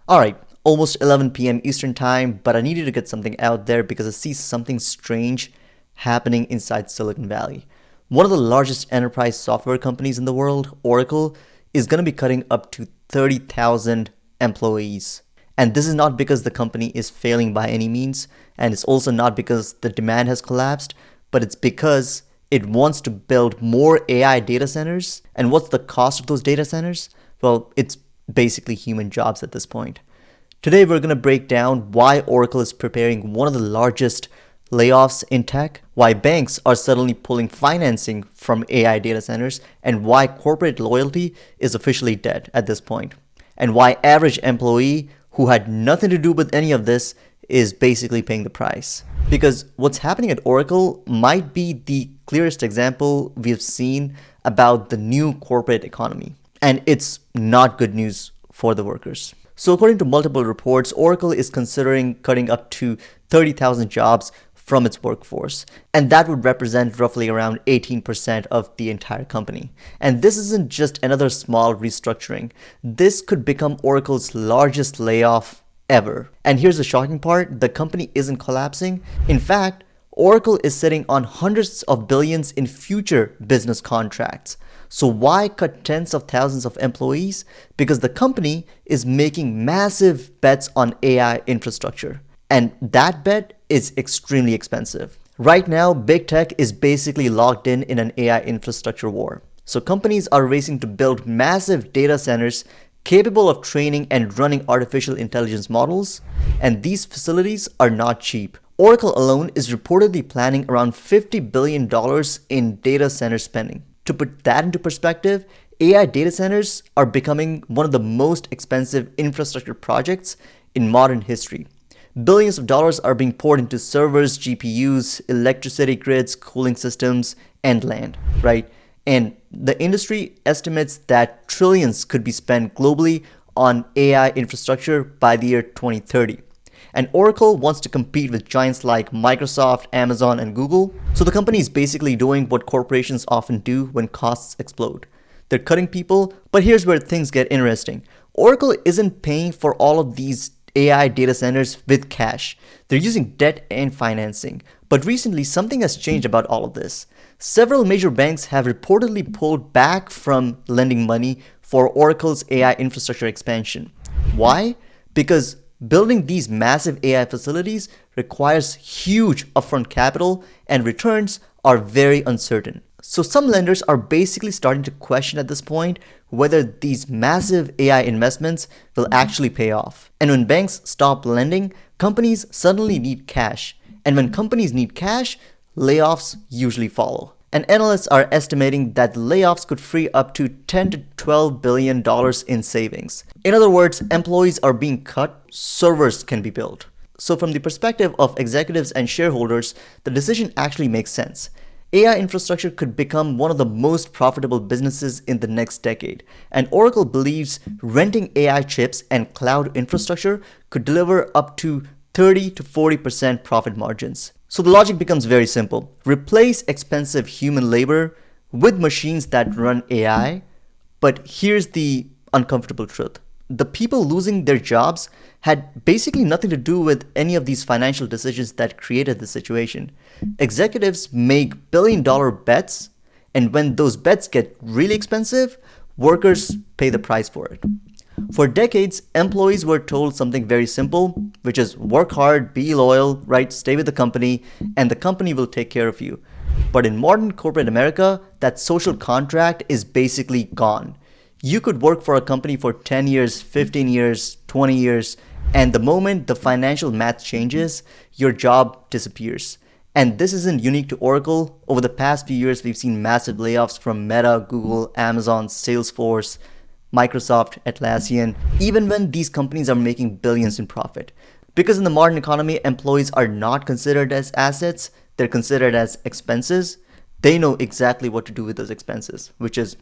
Alright, almost 11 p.m. Eastern Time, but I needed to get something out there because I see something strange happening inside Silicon Valley. One of the largest enterprise software companies in the world, Oracle, is going to be cutting up to 30,000 employees. And this is not because the company is failing by any means, and it's also not because the demand has collapsed, but it's because it wants to build more AI data centers. And what's the cost of those data centers? Well, it's basically human jobs at this point. Today, we're going to break down why Oracle is preparing one of the largest layoffs in tech, why banks are suddenly pulling financing from AI data centers, and why corporate loyalty is officially dead at this point, and why average employee who had nothing to do with any of this is basically paying the price. Because what's happening at Oracle might be the clearest example we've seen about the new corporate economy. And it's not good news for the workers. So according to multiple reports, Oracle is considering cutting up to 30,000 jobs from its workforce. And that would represent roughly around 18% of the entire company. And this isn't just another small restructuring. This could become Oracle's largest layoff ever. And here's the shocking part, the company isn't collapsing. In fact, Oracle is sitting on hundreds of billions in future business contracts. So why cut tens of thousands of employees? Because the company is making massive bets on AI infrastructure. And that bet is extremely expensive. Right now, big tech is basically locked in an AI infrastructure war. So companies are racing to build massive data centers capable of training and running artificial intelligence models. And these facilities are not cheap. Oracle alone is reportedly planning around $50 billion in data center spending. To put that into perspective, AI data centers are becoming one of the most expensive infrastructure projects in modern history. Billions of dollars are being poured into servers, GPUs, electricity grids, cooling systems, and land, right? And the industry estimates that trillions could be spent globally on AI infrastructure by the year 2030. And Oracle wants to compete with giants like Microsoft, Amazon, and Google. So the company is basically doing what corporations often do when costs explode. They're cutting people, but here's where things get interesting. Oracle isn't paying for all of these AI data centers with cash. They're using debt and financing. But recently, something has changed about all of this. Several major banks have reportedly pulled back from lending money for Oracle's AI infrastructure expansion. Why? Because building these massive AI facilities requires huge upfront capital and returns are very uncertain. So some lenders are basically starting to question at this point whether these massive AI investments will actually pay off. And when banks stop lending, companies suddenly need cash. And when companies need cash, layoffs usually follow. And analysts are estimating that layoffs could free up to $10 to $12 billion in savings. In other words, employees are being cut, servers can be built. So from the perspective of executives and shareholders, the decision actually makes sense. AI infrastructure could become one of the most profitable businesses in the next decade. And Oracle believes renting AI chips and cloud infrastructure could deliver up to 30 to 40% profit margins. So the logic becomes very simple. Replace expensive human labor with machines that run AI. But here's the uncomfortable truth. The people losing their jobs had basically nothing to do with any of these financial decisions that created the situation. Executives make billion-dollar bets, and when those bets get really expensive, workers pay the price for it. For decades, employees were told something very simple, which is work hard, be loyal, right? Stay with the company, and the company will take care of you. But in modern corporate America, that social contract is basically gone. You could work for a company for 10 years, 15 years, 20 years, and the moment the financial math changes, your job disappears. And this isn't unique to Oracle. Over the past few years, we've seen massive layoffs from Meta, Google, Amazon, Salesforce, Microsoft, Atlassian, even when these companies are making billions in profit. Because in the modern economy, employees are not considered as assets, they're considered as expenses. They know exactly what to do with those expenses, which is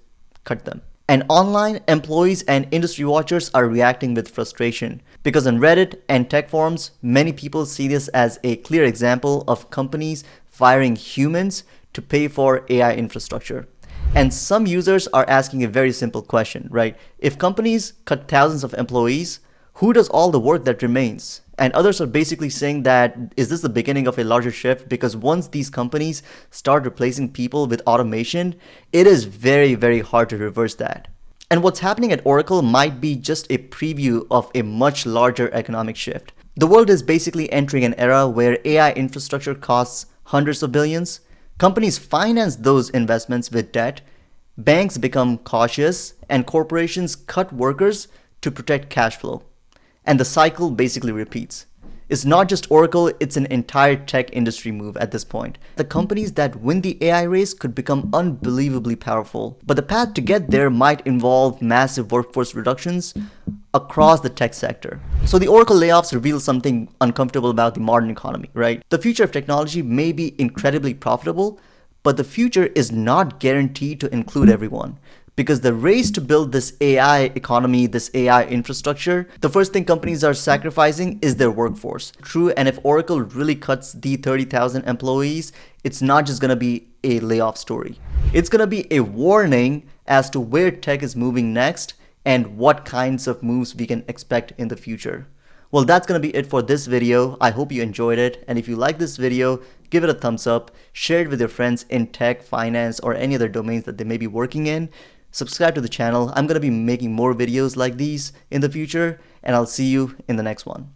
cut them. And online, employees and industry watchers are reacting with frustration because on Reddit and tech forums, many people see this as a clear example of companies firing humans to pay for AI infrastructure. And some users are asking a very simple question, right? If companies cut thousands of employees, Who does all the work that remains? And others are basically saying that is this the beginning of a larger shift? Because once these companies start replacing people with automation, it is very, very hard to reverse that. And what's happening at Oracle might be just a preview of a much larger economic shift. The world is basically entering an era where AI infrastructure costs hundreds of billions. Companies finance those investments with debt, banks become cautious, and corporations cut workers to protect cash flow. And the cycle basically repeats. It's not just Oracle, it's an entire tech industry move at this point. The companies that win the AI race could become unbelievably powerful, but the path to get there might involve massive workforce reductions across the tech sector. So the Oracle layoffs reveal something uncomfortable about the modern economy, right? The future of technology may be incredibly profitable, but the future is not guaranteed to include everyone. Because the race to build this AI economy, this AI infrastructure, the first thing companies are sacrificing is their workforce. True, and if Oracle really cuts the 30,000 employees, it's not just gonna be a layoff story. It's gonna be a warning as to where tech is moving next and what kinds of moves we can expect in the future. Well, that's gonna be it for this video. I hope you enjoyed it. And if you like this video, give it a thumbs up, share it with your friends in tech, finance, or any other domains that they may be working in. Subscribe to the channel. I'm going to be making more videos like these in the future, and I'll see you in the next one.